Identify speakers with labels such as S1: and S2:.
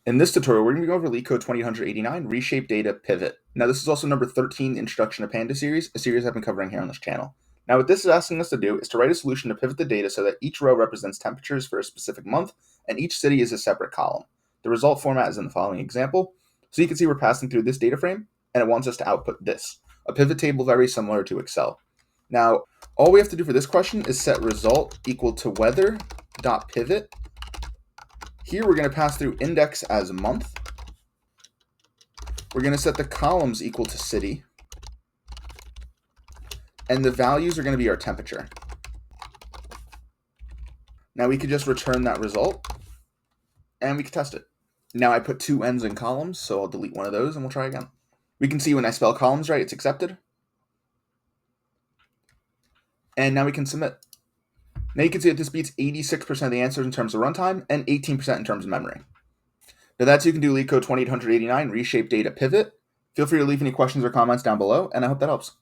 S1: In this tutorial, we're going to go over LeetCode 2089, Reshape Data, Pivot. Now, this is also number 13, Introduction to Pandas series, a series I've been covering here on this channel. Now, what this is asking us to do is to write a solution to pivot the data so that each row represents temperatures for a specific month, and each city is a separate column. The result format is in the following example. So you can see we're passing through this data frame, and it wants us to output this, a pivot table very similar to Excel. Now, all we have to do for this question is set result equal to weather.pivot. Here we're going to pass through index as month. We're going to set the columns equal to city. And the values are going to be our temperature. Now we could just return that result and we can test it. Now I put two n's in columns, so I'll delete one of those and we'll try again. We can see when I spell columns right, it's accepted. And now we can submit. Now you can see that this beats 86% of the answers in terms of runtime and 18% in terms of memory. Now that's how you can do LeetCode 2089, Reshape Data, Pivot. Feel free to leave any questions or comments down below, and I hope that helps.